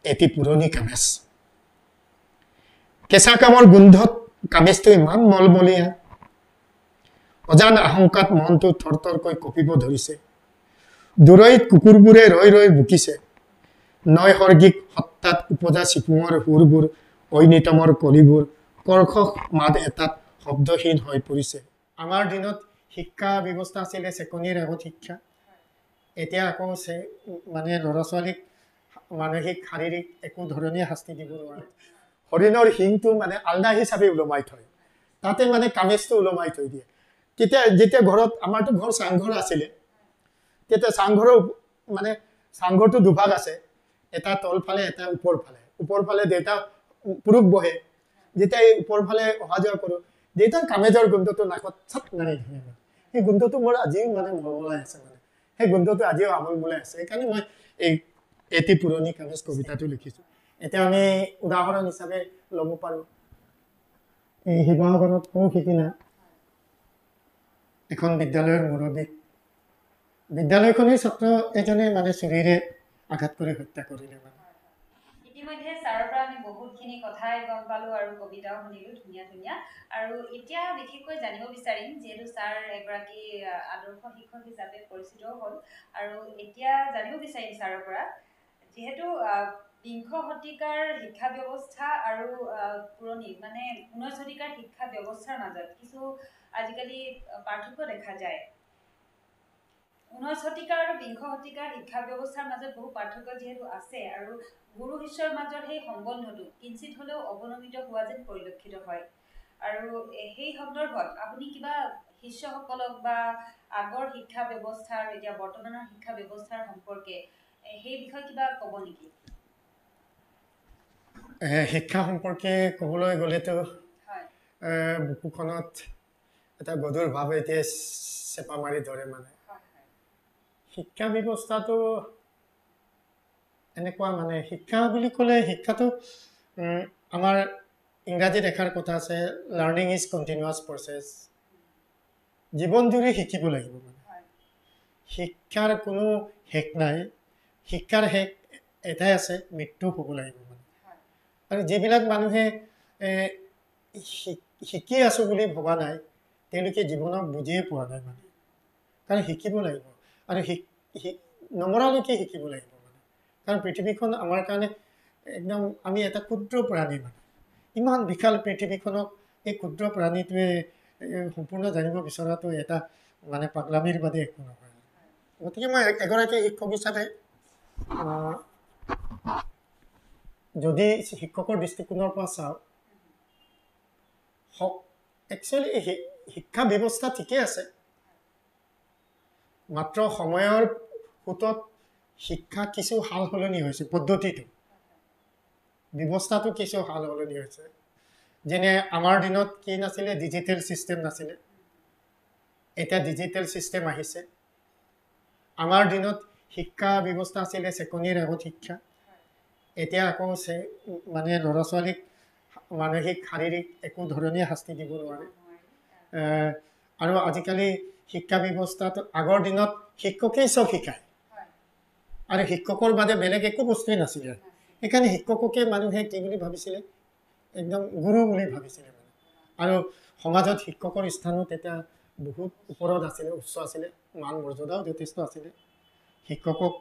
এটি পুৰণি কামেজ কেঁচা কামৰ গোন্ধত কামেজটো ইমান মলমলীয়া অজান আশংকাত মনটো থৰথৰকৈ কঁপিব ধৰিছে দূৰৈত কুকুৰবোৰে ৰৈ ৰৈ বুকিছে নৈসৰ্গিক সত্তাত উপজা চিপুঙৰ সুৰবোৰ ঐনিতমৰ কলিবোৰ কৰ্কশ মাত এটাত শব্দহীন হৈ পৰিছে আমাৰ দিনত শিক্ষা ব্যৱস্থা আছিলে চেকনিৰ আগত শিক্ষা এতিয়া আকৌ মানে ল'ৰা ছোৱালীক মানসিক শাৰীৰিক একো ধৰণে শাস্তি দিব নোৱাৰে হৰিণৰ শিংটো মানে আলদা হিচাপে ওলমাই থয় তাতে মানে কামেজটো ওলমাই থৈ দিয়ে যেতিয়া ঘৰত আমাৰতো ঘৰ চাংঘৰ আছিলে তেতিয়া চাংঘৰৰ মানে চাংঘৰটো দুভাগ আছে এটা তলফালে এটা ওপৰফালে দেউতা পুৰুষ বহে যেতিয়া এই ওপৰফালে অহা যোৱা কৰোঁ দেউতাৰ কামেজৰ গোন্ধটো নাকত চাপ মাৰি ধৰে সেই গোন্ধটো মোৰ আজিও মানে মলমলাই আছে মানে সেই গোন্ধটো আজিও আমোলমলাই আছে সেইকাৰণে মই এই এটি পুৰণি কামেজ কবিতাটো লিখিছোঁ এতিয়া আমি উদাহৰণ হিচাপে ল'ব পাৰোঁ এই শিৱসাগৰত সৌ সিদিনা এখন বিদ্যালয়ৰ মুৰব্বী বিদ্যালয়খনেই ছাত্ৰ এজনে মানে চুৰিৰে আঘাত কৰি হত্যা কৰিলে মানে ইতিমধ্যে ছাৰৰ পৰা আমি বহুতখিনি কথাই গম পালোঁ আৰু কবিতাও শুনিলোঁ ধুনীয়া ধুনীয়া আৰু এতিয়া বিশেষকৈ জানিব বিচাৰিম যিহেতু ছাৰ এগৰাকী আদৰ্শ শিক্ষক হিচাপে পৰিচিতও হ'ল আৰু এতিয়া জানিব বিচাৰিম ছাৰৰ পৰা যিহেতু বিংশ শতিকাৰ শিক্ষা ব্যৱস্থা আৰু পুৰণি মানে 19 শতিকাৰ শিক্ষা ব্যৱস্থাৰ মাজত কিছু আজিকালি পাৰ্থক্য দেখা যায় 19 শতিকাৰ আৰু বিংশ শতিকাৰ শিক্ষা ব্যৱস্থাৰ মাজত বহু পাৰ্থক্য যিহেতু আছে আৰু গুৰু শিষ্যৰ মাজত সেই সম্বন্ধটো কিঞ্চিত হ'লেও অৱনমিত হোৱা যেন পৰিলক্ষিত হয় আৰু সেই সন্দৰ্ভত আপুনি কিবা শিষ্যসকলক বা আগৰ শিক্ষা ব্যৱস্থা আৰু এতিয়া বৰ্তমানৰ শিক্ষা ব্যৱস্থাৰ সম্পৰ্কে সেই বিষয়ে কিবা ক'ব নেকি শিক্ষা সম্পৰ্কে ক'বলৈ গ'লেতো বুকুখনত এটা গধুৰ ভাৱ এতিয়া চেপা মাৰি ধৰে মানে শিক্ষা ব্যৱস্থাটো এনেকুৱা মানে শিক্ষা বুলি ক'লে শিক্ষাটো আমাৰ ইংৰাজীত এষাৰ কথা আছে লাৰ্ণিং ইজ কণ্টিনিউৱাছ প্ৰচেছ জীৱন জুৰি শিকিব লাগিব মানে শিক্ষাৰ কোনো শেষ নাই শিক্ষাৰ শেষ এটাই আছে মৃত্যু হ'ব লাগিব মানে আৰু যিবিলাক মানুহে শিকি আছোঁ বুলি ভবা নাই তেওঁলোকে জীৱনক বুজিয়ে পোৱা নাই মানে কাৰণ শিকিব লাগিব আৰু নমৰালৈকে শিকিব লাগিব মানে কাৰণ পৃথিৱীখন আমাৰ কাৰণে একদম আমি এটা ক্ষুদ্ৰ প্ৰাণী মানে ইমান বিশাল পৃথিৱীখনক এই ক্ষুদ্ৰ প্ৰাণীটোৱে সম্পূৰ্ণ জানিব বিচৰাটো এটা মানে পাগলামিৰ বাদে একো নহয় গতিকে মই এগৰাকী শিক্ষক হিচাপে যদি শিক্ষকৰ দৃষ্টিকোণৰ পৰা চাওঁ একচুৱেলি শিক্ষা ব্যৱস্থা ঠিকেই আছে মাত্ৰ সময়ৰ সোঁতত শিক্ষা কিছু সাল সলনি হৈছে পদ্ধতিটো ব্যৱস্থাটো কিছু সাল সলনি হৈছে যেনে আমাৰ দিনত কি নাছিলে ডিজিটেল ছিষ্টেম নাছিলে এতিয়া ডিজিটেল ছিষ্টেম আহিছে আমাৰ দিনত শিক্ষা ব্যৱস্থা আছিলে চেকনিৰ আগত শিক্ষা এতিয়া আকৌ মানে ল'ৰা ছোৱালীক মানসিক শাৰীৰিক একো ধৰণে শাস্তি দিব নোৱাৰে আৰু আজিকালি শিক্ষা ব্যৱস্থাত আগৰ দিনত শিক্ষকেই চব শিকায় আৰু শিক্ষকৰ বাদে বেলেগ একো বস্তুৱেই নাছিলে সেইকাৰণে শিক্ষককে মানুহে কি বুলি ভাবিছিলে একদম গুৰু বুলি ভাবিছিলে মানে আৰু সমাজত শিক্ষকৰ স্থানো তেতিয়া বহুত ওপৰত আছিলে উচ্চ আছিলে মান মৰ্যাদাও যথেষ্ট আছিলে শিক্ষকক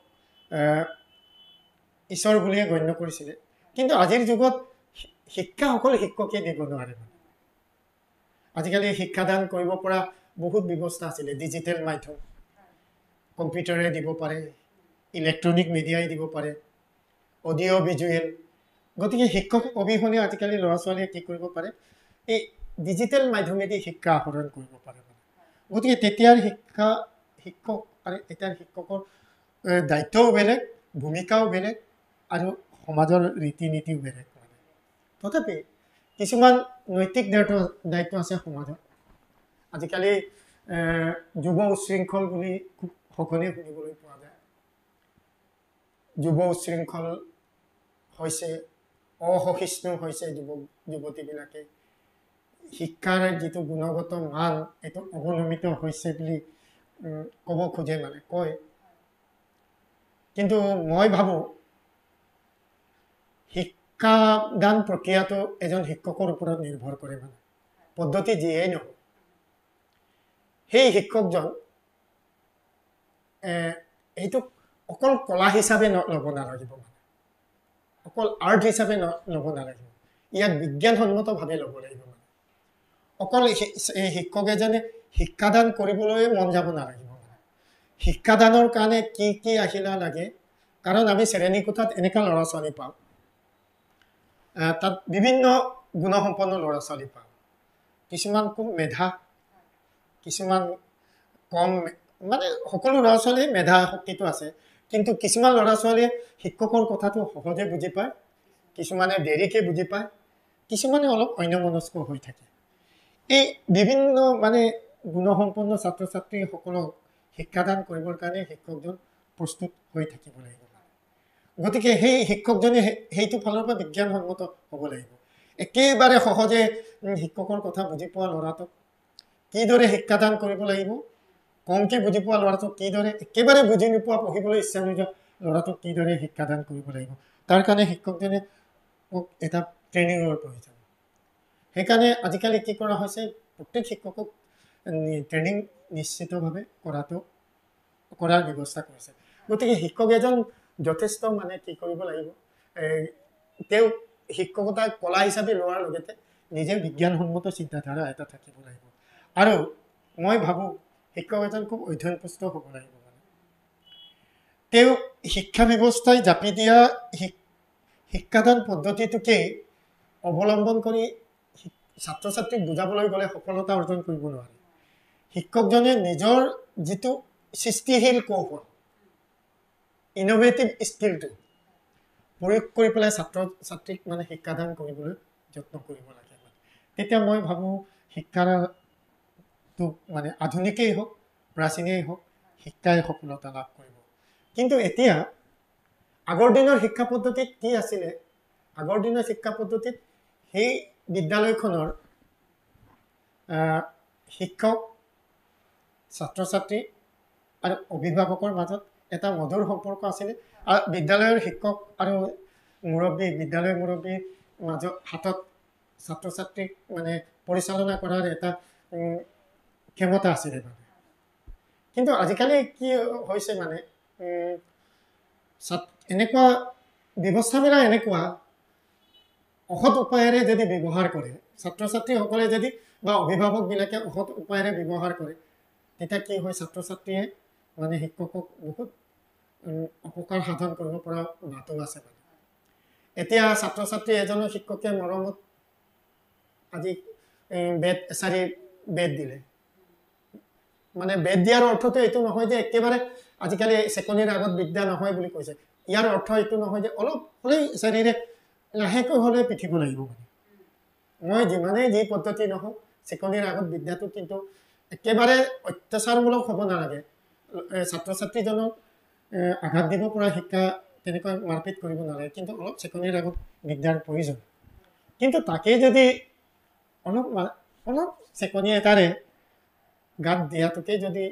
ঈশ্বৰ বুলিয়ে গণ্য কৰিছিলে কিন্তু আজিৰ যুগত শিক্ষা অকল শিক্ষকে দিব নোৱাৰে মানে আজিকালি শিক্ষাদান কৰিব পৰা বহুত ব্যৱস্থা আছিলে ডিজিটেল মাধ্যম কম্পিউটাৰে দিব পাৰে ইলেক্ট্ৰনিক মিডিয়াই দিব পাৰে অডিঅ' ভিজুৱেল গতিকে শিক্ষক অবিহনে আজিকালি ল'ৰা ছোৱালীয়ে কি কৰিব পাৰে এই ডিজিটেল মাধ্যমেদি শিক্ষা আহৰণ কৰিব পাৰে মানে গতিকে তেতিয়াৰ শিক্ষক আৰু এতিয়াৰ শিক্ষকৰ দায়িত্বও বেলেগ ভূমিকাও বেলেগ আৰু সমাজৰ ৰীতি নীতিও বেলেগ মানে তথাপি কিছুমান নৈতিক দায়িত্ব আছে সমাজত আজিকালি যুৱ উশৃংখল বুলি খুব সঘনে শুনিবলৈ পোৱা যায় যুৱ উশৃংখল হৈছে অসহিষ্ণু হৈছে যুৱতীবিলাকে শিক্ষাৰ যিটো গুণগত মান এইটো অৱনমিত হৈছে বুলি ক'ব খোজে মানে কয় কিন্তু মই ভাবোঁ শিক্ষাদান প্ৰক্ৰিয়াটো এজন শিক্ষকৰ ওপৰত নিৰ্ভৰ কৰে মানে পদ্ধতি যিয়েই নহওক সেই শিক্ষকজন এইটো অকল কলা হিচাপে ল'ব নালাগিব মানে অকল আৰ্ট হিচাপে ল'ব নালাগিব ইয়াক বিজ্ঞানসন্মতভাৱে ল'ব লাগিব মানে অকল এই শিক্ষক এজনে শিক্ষাদান কৰিবলৈ মন যাব নালাগিব মানে শিক্ষাদানৰ কাৰণে কি কি আহিলা লাগে কাৰণ আমি শ্ৰেণীকোঠাত এনেকুৱা ল'ৰা ছোৱালী পাওঁ তাত বিভিন্ন গুণসম্পন্ন ল'ৰা ছোৱালী পাওঁ কিছুমান খুব মেধা কিছুমান কম মানে সকলো ল'ৰা ছোৱালীৰ মেধা শক্তিটো আছে কিন্তু কিছুমান ল'ৰা ছোৱালীয়ে শিক্ষকৰ কথাটো সহজে বুজি পায় কিছুমানে দেৰিকৈ বুজি পায় কিছুমানে অলপ অন্যমনস্ক হৈ থাকে এই বিভিন্ন মানে গুণসম্পন্ন ছাত্ৰ ছাত্ৰীসকলক শিক্ষাদান কৰিবৰ কাৰণে শিক্ষকজন প্ৰস্তুত হৈ থাকিব লাগিব গতিকে সেই শিক্ষকজনে সেইটো ফালৰ পৰা বিজ্ঞানসন্মত হ'ব লাগিব একেবাৰে সহজে শিক্ষকৰ কথা বুজি পোৱা ল'ৰাটোক কিদৰে শিক্ষাদান কৰিব লাগিব কমকৈ বুজি পোৱা ল'ৰাটোক কিদৰে একেবাৰে বুজি নোপোৱা পঢ়িবলৈ ইচ্ছা নোযোৱা ল'ৰাটোক কিদৰে শিক্ষাদান কৰিব লাগিব তাৰ কাৰণে শিক্ষকজনে এটা ট্ৰেইনিঙৰ প্ৰয়োজন সেইকাৰণে আজিকালি কি কৰা হৈছে প্ৰত্যেক শিক্ষকক ট্ৰেইনিং নিশ্চিতভাৱে কৰাৰ ব্যৱস্থা কৰিছে গতিকে শিক্ষক এজন যথেষ্ট মানে কি কৰিব লাগিব তেওঁ শিক্ষকতা কলা হিচাপে লোৱাৰ লগতে নিজে বিজ্ঞানসন্মত চিন্তাধাৰা এটা থাকিব লাগিব আৰু মই ভাবোঁ শিক্ষক এজন খুব অধ্যয়নপুষ্ট হ'ব লাগিব মানে তেওঁ শিক্ষা ব্যৱস্থাই জাপি দিয়া শিক্ষাদান পদ্ধতিটোকেই অৱলম্বন কৰি ছাত্ৰ ছাত্ৰীক বুজাবলৈ গ'লে সফলতা অৰ্জন কৰিব নোৱাৰে শিক্ষকজনে নিজৰ যিটো সৃষ্টিশীল কৌশল ইনোভেটিভ স্কিলটো প্ৰয়োগ কৰি পেলাই ছাত্ৰ ছাত্ৰীক মানে শিক্ষাদান কৰিবলৈ যত্ন কৰিব লাগে তেতিয়া মই ভাবোঁ শিক্ষাটো মানে আধুনিকেই হওক প্ৰাচীনেই হওক শিক্ষাই সফলতা লাভ কৰিব কিন্তু এতিয়া আগৰ দিনৰ শিক্ষা পদ্ধতিত কি আছিলে আগৰ দিনৰ শিক্ষা পদ্ধতিত সেই বিদ্যালয়খনৰ শিক্ষক ছাত্ৰ ছাত্ৰী আৰু অভিভাৱকৰ মাজত এটা মধুৰ সম্পৰ্ক আছিলে আৰু বিদ্যালয়ৰ শিক্ষক আৰু বিদ্যালয়ৰ মুৰব্বীৰ মাজত হাতত ছাত্ৰ ছাত্ৰীক মানে পৰিচালনা কৰাৰ এটা ক্ষমতা আছিলে মানে কিন্তু আজিকালি কি হৈছে মানে এনেকুৱা ব্যৱস্থাবিলাক এনেকুৱা অসৎ উপায়েৰে যদি ব্যৱহাৰ কৰে ছাত্ৰ ছাত্ৰীসকলে যদি বা অভিভাৱকবিলাকে অসৎ উপায়েৰে ব্যৱহাৰ কৰে তেতিয়া কি হয় ছাত্ৰ ছাত্ৰীয়ে মানে শিক্ষকক বহুত অপকাৰ সাধন কৰিব পৰা বাটো আছে মানে এতিয়া ছাত্ৰ ছাত্ৰী এজনৰ শিক্ষকে মৰমত আজি বেদ দিলে মানে বেদ দিয়াৰ অৰ্থটো এইটো নহয় যে একেবাৰে আজিকালি চেকনিৰ আগত বিদ্যা নহয় বুলি কৈছে ইয়াৰ অৰ্থ এইটো নহয় যে অলপ হ'লেই চাৰিৰে লাহেকৈ হ'লে পিঠিব লাগিব মানে মই যিমানেই যি পদ্ধতি নহওক চেকনিৰ আগত বিদ্যাটো কিন্তু একেবাৰে অত্যাচাৰমূলক হ'ব নালাগে ছাত্ৰ ছাত্ৰীজনক আঘাত দিব পৰা শিক্ষা তেনেকৈ মাৰপিট কৰিব নালাগে কিন্তু অলপ চেকনিৰ আগত বিদ্যাৰ প্ৰয়োজন কিন্তু তাকেই যদি অলপ চেকনি এটাৰে গাত দিয়াটোকে যদি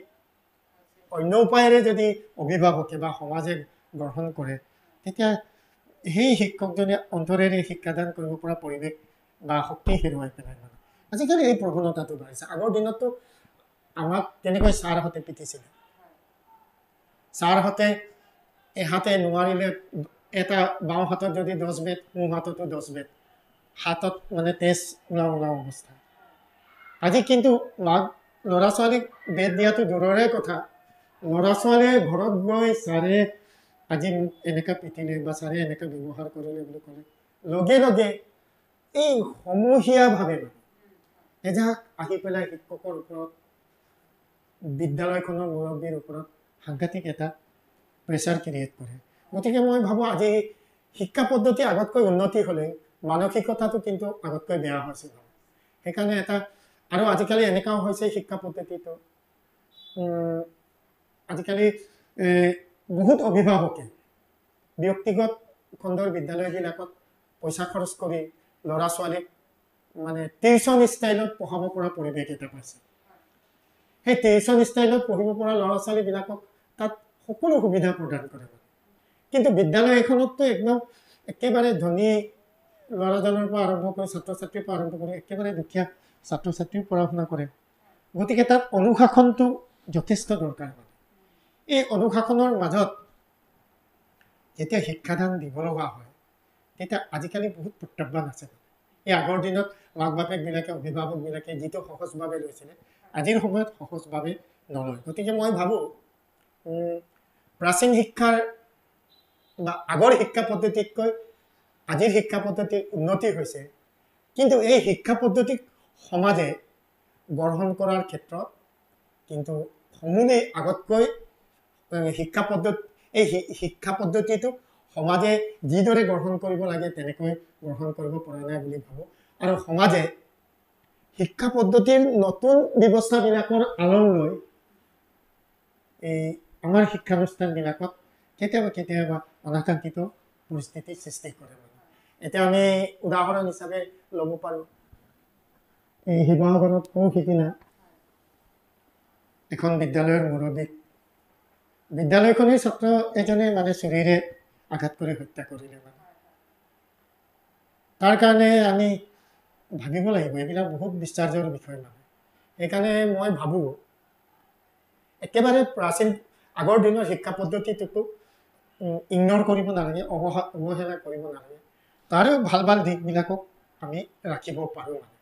অন্য উপায়েৰে যদি অভিভাৱকে বা সমাজে গ্ৰহণ কৰে তেতিয়া সেই শিক্ষকজনে অন্তৰেৰে শিক্ষাদান কৰিব পৰা পৰিৱেশ বা শক্তি হেৰুৱাই পেলাই মানে আজিকালি এই প্ৰৱণতাটো বাঢ়িছে আগৰ দিনততো আমাক তেনেকৈ ছাৰহঁতে পিটিছিলে ছাৰহঁতে এহাতে নোৱাৰিলে এটা বাওঁ হাতত যদি 10 বেত সোঁ হাততো 10 বেত হাতত মানে তেজ ওলাও অৱস্থা আজি কিন্তু ল'ৰা ছোৱালীক বেত দিয়াটো দূৰৰে কথা ল'ৰা ছোৱালীয়ে ঘৰত গৈ ছাৰে আজি মোক এনেকুৱা পিটিলে বা ছাৰে এনেকুৱা ব্যৱহাৰ কৰিলে বুলি ক'লে লগে লগে এই সমূহীয়াভাৱে এজাক আহি পেলাই শিক্ষকৰ ওপৰত বিদ্যালয়খনৰ মুৰব্বীৰ ওপৰত সাংঘাতিক এটা প্ৰেছাৰ ক্ৰিয়েট কৰে গতিকে মই ভাবোঁ আজি শিক্ষা পদ্ধতি আগতকৈ উন্নতি হ'লে মানসিকতাটো কিন্তু আগতকৈ বেয়া হৈছে সেইকাৰণে এটা আৰু আজিকালি এনেকুৱাও হৈছে শিক্ষা পদ্ধতিটো আজিকালি বহুত অভিভাৱকে ব্যক্তিগত খণ্ডৰ বিদ্যালয়বিলাকত পইচা খৰচ কৰি ল'ৰা ছোৱালীক মানে টিউচন ষ্টাইলত পঢ়াব পৰা পৰিৱেশ এটা পাইছে সেই টিউচন ষ্টাইলত পঢ়িব পৰা ল'ৰা ছোৱালীবিলাকক তাত সকলো সুবিধা প্ৰদান কৰে কিন্তু বিদ্যালয় এখনততো একদম একেবাৰে ধনী ল'ৰাজনৰ পৰা আৰম্ভ কৰি ছাত্ৰ ছাত্ৰীৰ পৰা আৰম্ভ কৰি একেবাৰে দুখীয়া ছাত্ৰ ছাত্ৰীও পঢ়া শুনা কৰে গতিকে তাত অনুশাসনটো যথেষ্ট দৰকাৰ মানে এই অনুশাসনৰ মাজত যেতিয়া শিক্ষাদান দিব লগা হয় তেতিয়া আজিকালি বহুত প্ৰত্যাহ্বান আছে এই আগৰ দিনত মাক বাপেকবিলাকে অভিভাৱকবিলাকে যিটো সহজভাৱে লৈছিলে আজিৰ সময়ত সহজভাৱে নলয় গতিকে মই ভাবোঁ প্ৰাচীন শিক্ষাৰ বা আগৰ শিক্ষা পদ্ধতিতকৈ আজিৰ শিক্ষা পদ্ধতিৰ উন্নতি হৈছে কিন্তু এই শিক্ষা পদ্ধতিক সমাজে গ্ৰহণ কৰাৰ ক্ষেত্ৰত কিন্তু সমূলি আগতকৈ শিক্ষা পদ্ধতিটো সমাজে যিদৰে গ্ৰহণ কৰিব লাগে তেনেকৈ গ্ৰহণ কৰিব পৰা নাই বুলি ভাবোঁ আৰু সমাজে শিক্ষা পদ্ধতিৰ নতুন ব্যৱস্থাবিলাকৰ আলম লৈ এই আমাৰ শিক্ষানুষ্ঠানবিলাকত কেতিয়াবা অনাকাংক্ষিত পৰিস্থিতিৰ সৃষ্টি কৰে এতিয়া আমি উদাহৰণ হিচাপে ল'ব পাৰোঁ এই শিৱসাগৰত সৌ সিদিনা এখন বিদ্যালয়ৰ মুৰব্বীক বিদ্যালয়খনেই ছাত্ৰ এজনে মানে চুৰিৰে আঘাত কৰি হত্যা কৰিলে মানে তাৰ কাৰণে আমি ভাবিব লাগিব এইবিলাক বহুত বিশ্বাসৰ বিষয় মানে সেইকাৰণে মই ভাবোঁ একেবাৰে প্ৰাচীন আগৰ দিনৰ শিক্ষা পদ্ধতিটোকো ইগনৰ কৰিব নালাগে অৱহেলা কৰিব নালাগে তাৰো ভাল ভাল দিশবিলাকক আমি ৰাখিব পাৰোঁ মানে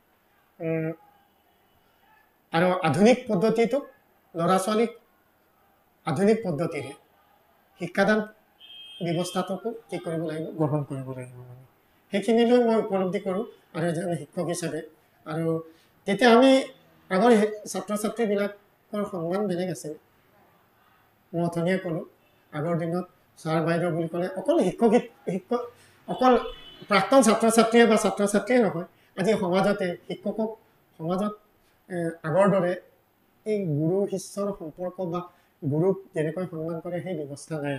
আৰু আধুনিক পদ্ধতিটোক ল'ৰা ছোৱালীক আধুনিক পদ্ধতিৰে শিক্ষাদান ব্যৱস্থাটোকো কি কৰিব লাগিব গ্ৰহণ কৰিব লাগিব মানে সেইখিনিলৈ মই উপলব্ধি কৰোঁ আৰু এজন শিক্ষক হিচাপে আৰু তেতিয়া আমি আগৰ ছাত্ৰ ছাত্ৰীবিলাকৰ সন্মান বেলেগ আছিল মই অথনিয়ে ক'লোঁ আগৰ দিনত ছাৰ বাইদেউ বুলি ক'লে অকল শিক্ষক অকল প্ৰাক্তন ছাত্ৰ ছাত্ৰীয়ে বা ছাত্ৰ ছাত্ৰীয়ে নহয় আজি সমাজতে শিক্ষকক সমাজত আগৰ দৰে এই গুৰু শিষ্যৰ সম্পৰ্ক বা গুৰুক যেনেকৈ সন্মান কৰে সেই ব্যৱস্থা নাই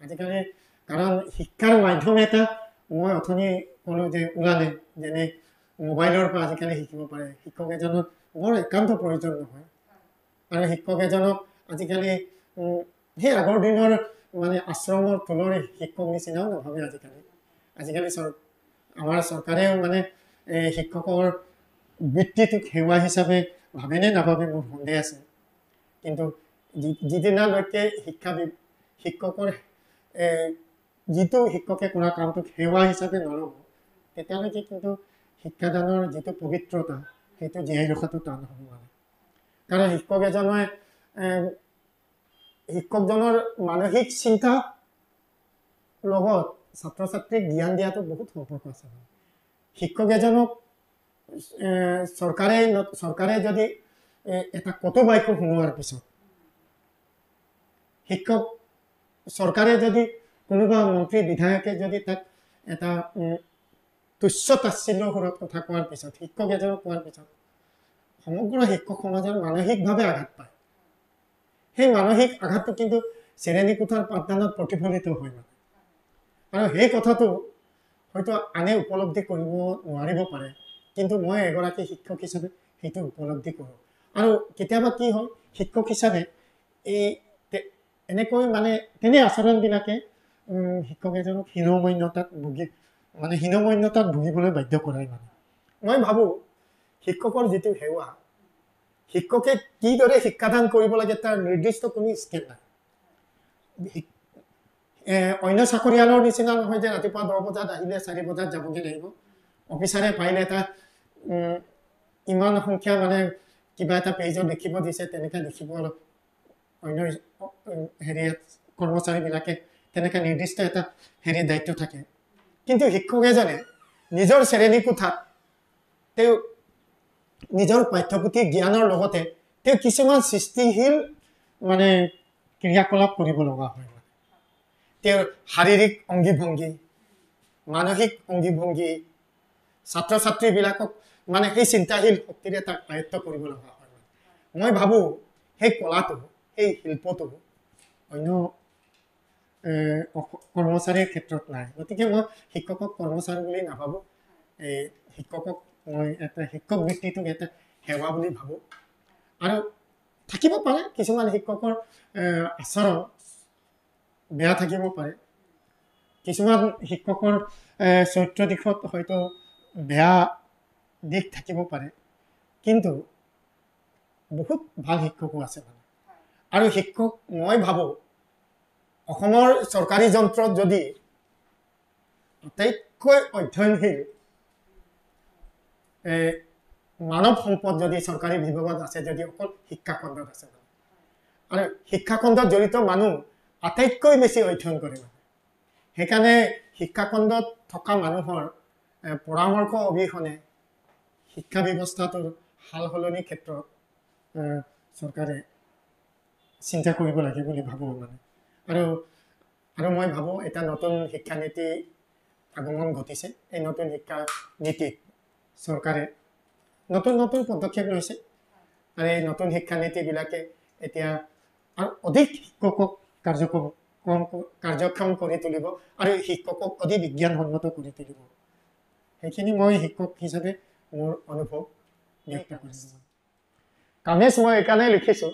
আজিকালি কাৰণ শিক্ষাৰ মাধ্যম এটা মই অথনি ক'লোঁ যে ওলালে যেনে মোবাইলৰ পৰা আজিকালি শিকিব পাৰে শিক্ষক এজনৰ বৰ একান্ত প্ৰয়োজন নহয় আৰু শিক্ষক এজনক আজিকালি সেই আগৰ দিনৰ মানে আশ্ৰমৰ তলৰ শিক্ষক নিচিনাও নাভাবে আজিকালি আমাৰ চৰকাৰেও মানে শিক্ষকৰ বৃত্তিটোক সেৱা হিচাপে ভাবেনে নাভাবে মোৰ সন্দেহ আছে কিন্তু যিদিনালৈকে শিক্ষকৰ যিটো শিক্ষকে কৰা কামটোক সেৱা হিচাপে নল'ব তেতিয়ালৈকে কিন্তু শিক্ষাদানৰ যিটো পবিত্ৰতা সেইটো জীয়াই ৰখাটো টান হ'ব মানে কাৰণ শিক্ষকজনৰ মানসিক চিন্তা লগত ছাত্ৰ ছাত্ৰীক জ্ঞান দিয়াটো বহুত সম্পৰ্ক আছে শিক্ষক এজনক চৰকাৰে যদি এটা কটু বাক্য শুনোৱাৰ পিছত চৰকাৰে যদি কোনোবা মন্ত্ৰী বিধায়কে যদি তাক এটা তুচ্ছ তাচ্ছিল্য সুৰত কথা কোৱাৰ পিছত শিক্ষক এজনক কোৱাৰ পিছত সমগ্ৰ শিক্ষক সমাজৰ মানসিকভাৱে আঘাত পায় সেই মানসিক আঘাতটো কিন্তু শ্ৰেণীকোঠাৰ পাঠদানত প্ৰতিফলিত হয় মানে আৰু সেই কথাটো হয়তো আনে উপলব্ধি কৰিব নোৱাৰিব পাৰে কিন্তু মই এগৰাকী শিক্ষক হিচাপে সেইটো উপলব্ধি কৰোঁ আৰু কেতিয়াবা কি হয় শিক্ষক হিচাপে এই এনেকৈ মানে তেনে আচৰণবিলাকে শিক্ষক এজনক হীনমন্যতাত ভুগিবলৈ বাধ্য কৰায় মানে মই ভাবোঁ শিক্ষকৰ যিটো সেৱা শিক্ষকে কিদৰে শিক্ষাদান কৰিব লাগে তাৰ নিৰ্দিষ্ট কোনো স্কেল নাই অন্য চাকৰিয়ালৰ নিচিনা নহয় যে ৰাতিপুৱা 10 বজাত আহিলে 4 বজাত যাবগৈ লাগিব অফিচাৰে পাৰিলে এটা ইমান সংখ্যা মানে কিবা এটা পেজত লিখিব দিছে তেনেকৈ লিখিব অলপ অন্য কৰ্মচাৰীবিলাকে তেনেকৈ নিৰ্দিষ্ট এটা দায়িত্ব থাকে কিন্তু শিক্ষক এজনে নিজৰ শ্ৰেণীকোঠাত তেওঁ নিজৰ পাঠ্যপুথি জ্ঞানৰ লগতে তেওঁ কিছুমান সৃষ্টিশীল মানে ক্ৰিয়াকলাপ কৰিব লগা হয় তেওঁৰ শাৰীৰিক অংগী ভংগী মানসিক অংগী ভংগী ছাত্ৰ ছাত্ৰীবিলাকক মানে সেই চিন্তাশীল শক্তিৰে তাক আয়ত্ব কৰিব লগা হয় মই ভাবোঁ সেই কলাটো সেই শিল্পটো অন্য কৰ্মচাৰীৰ ক্ষেত্ৰত নাই গতিকে মই শিক্ষকক কৰ্মচাৰী বুলি নাভাবোঁ শিক্ষকক মই এটা শিক্ষক বৃত্তিটোক এটা সেৱা বুলি ভাবোঁ আৰু থাকিব পাৰে কিছুমান শিক্ষকৰ আচৰণ বেয়া থাকিব পাৰে কিছুমান শিক্ষকৰ চৰিত্ৰ দিশত হয়তো বেয়া দিশ থাকিব পাৰে কিন্তু বহুত ভাল শিক্ষকো আছে মানে আৰু শিক্ষক মই ভাবোঁ অসমৰ চৰকাৰী যন্ত্ৰত যদি আটাইতকৈ অধ্যয়নশীল মানৱ সম্পদ যদি চৰকাৰী বিভাগত আছে যদি অকল শিক্ষা খণ্ডত আছে আৰু শিক্ষা খণ্ডত জড়িত মানুহ আটাইতকৈ বেছি অধ্যয়ন কৰে মানে সেইকাৰণে শিক্ষা খণ্ডত থকা মানুহৰ পৰামৰ্শ অবিহনে শিক্ষা ব্যৱস্থাটোৰ হাল সলনিৰ ক্ষেত্ৰত চৰকাৰে চিন্তা কৰিব লাগে বুলি ভাবোঁ মানে আৰু মই ভাবোঁ এটা নতুন শিক্ষানীতি আগমন ঘটিছে এই নতুন শিক্ষা নীতিত চৰকাৰে নতুন নতুন পদক্ষেপ লৈছে আৰু এই নতুন শিক্ষানীতিবিলাকে এতিয়া আৰু অধিক শিক্ষকক কাৰ্যক্ষম কৰি তুলিব আৰু শিক্ষকক অধিক বিজ্ঞানসন্মত কৰি তুলিব সেইখিনি মই শিক্ষক হিচাপে মোৰ অনুভৱ ব্যক্ত কৰিছোঁ কামেজ মই এইকাৰণে লিখিছোঁ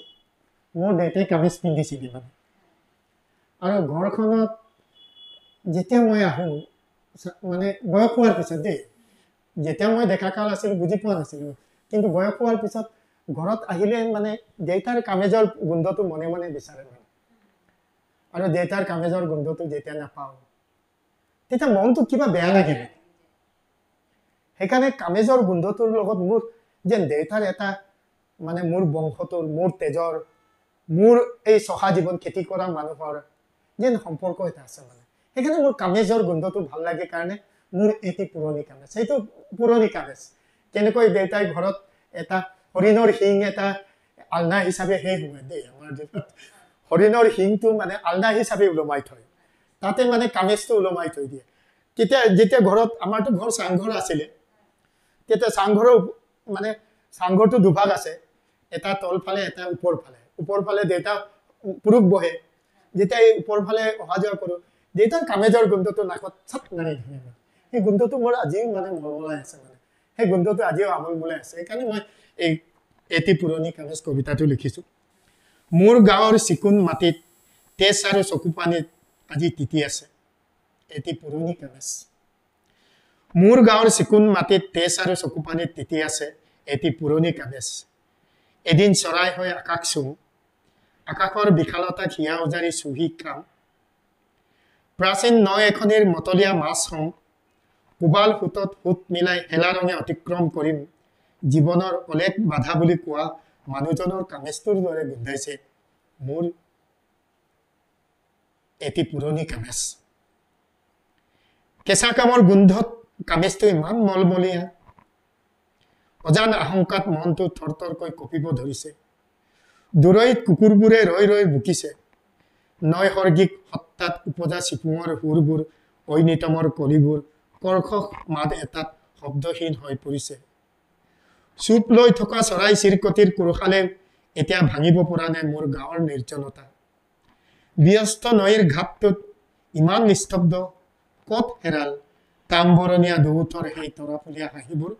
মোৰ দেউতাই কামেজ পিন্ধিছিলে মানে আৰু ঘৰখনত যেতিয়া মই আহোঁ মানে বয়স হোৱাৰ পিছত দেই যেতিয়া মই ডেকা কাল আছিলোঁ বুজি পোৱা নাছিলোঁ কিন্তু বয়স হোৱাৰ পিছত ঘৰত আহিলে মানে দেউতাৰ কামেজৰ গোন্ধটো মনে মনে বিচাৰে মানে আৰু দেউতাৰ কামেজৰ গোন্ধটো যেতিয়া নাপাওঁ তেতিয়া মনটো কিবা বেয়া লাগে সেইকাৰণে কামেজৰ গোন্ধটোৰ লগত মোৰ যেন দেউতাৰ এটা মানে মোৰ বংশটোৰ মোৰ তেজৰ মোৰ এই চহা জীৱন খেতি কৰা মানুহৰ যেন সম্পৰ্ক এটা আছে মানে সেইকাৰণে মোৰ কামেজৰ গোন্ধটো ভাল লাগে কাৰণে মোৰ এটি পুৰণি কামেজ সেইটো পুৰণি কামেজ কেনেকৈ দেউতাই ঘৰত এটা হৰিণৰ শিং এটা আলনা হিচাপে সেই সময় দেই আমাৰ দিনত হৰিণৰ শিংটো মানে আলনা হিচাপে ওলমাই থয় তাতে মানে কামেজটো ওলমাই থৈ দিয়ে যেতিয়া ঘৰত আমাৰতো ঘৰ চাংঘৰ আছিলে তেতিয়া চাংঘৰৰ মানে চাংঘৰটো দুভাগ আছে এটা তলফালে এটা ওপৰফালে দেউতা পুৰুষ বহে যেতিয়া এই ওপৰফালে অহা যোৱা কৰোঁ দেউতাৰ কামেজৰ গোন্ধটো নাকত চাপ মাৰি ধৰে সেই গোন্ধটো মোৰ আজিও মানে মলমলাই আছে মানে সেই গোন্ধটো আজিও আমোলমলাই আছে সেইকাৰণে মই এই এটি পুৰণি কামেজ কবিতাটো লিখিছোঁ মোৰ গাঁৱৰ চিকুণ মাটিত তেজ আৰু চকু পানীত আজি তিতি আছে এটি পুৰণি কামেজ মোৰ গাঁৱৰ চিকুণ মাটিত তেজ আৰু চকু পানীত তিতি আছে এটি পুৰণি কামেজ এদিন চৰাই হৈ আকাশ চুম আকাশৰ বিশালতাক হিয়া উজাৰি চুহি খাম প্ৰাচীন নৈ এখনিৰ মতলীয়া মাছ হওঁ কোবাল সোঁতত সোঁত মিলাই হেলা ৰঙে অতিক্ৰম কৰিম জীৱনৰ অলেখ বাধা বুলি কোৱা মানুহজনৰ কামেজটোৰ দৰে গোন্ধাইছে মোৰ এটি পুৰণি কামেজ কেঁচা কামৰ গোন্ধত কামেজটো ইমান মলমলীয়া অজান আশংকাত মনটো থৰথৰকৈ কঁপিব ধৰিছে দূৰৈত কুকুৰবোৰে ৰৈ ৰৈ বুকিছে নৈসৰ্গিক সত্তাত উপজা চিপুঙৰ সুৰবোৰ ঐনিতমৰ কলিবোৰ কৰ্কশ মাত এটাত শব্দহীন হৈ পৰিছে চুপ লৈ থকা চৰাই চিৰিকটিৰ কোৰশালে এতিয়া ভাঙিব পৰা নাই মোৰ গাঁৱৰ নিৰ্জনতা ব্যস্ত নৈৰ ঘাটটোত ইমান নিস্তব্ধ কত হেৰাল তাম্বৰণীয়া দুউঠৰ সেই তৰাফুলীয়া হাঁহিবোৰ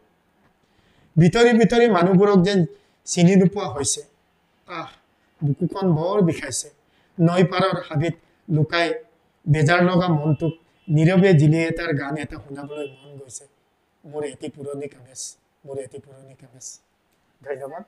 ভিতৰি মানুহবোৰক যেন চিনি নোপোৱা হৈছে বুকুখন বৰ বিষাইছে নৈ পাৰৰ হাবিত লুকাই বেজাৰ লগা মনটোক নীৰৱে জিলি এটাৰ গান এটা শুনাবলৈ মন গৈছে মোৰ এটি পুৰণি কামেজ ধন্যবাদ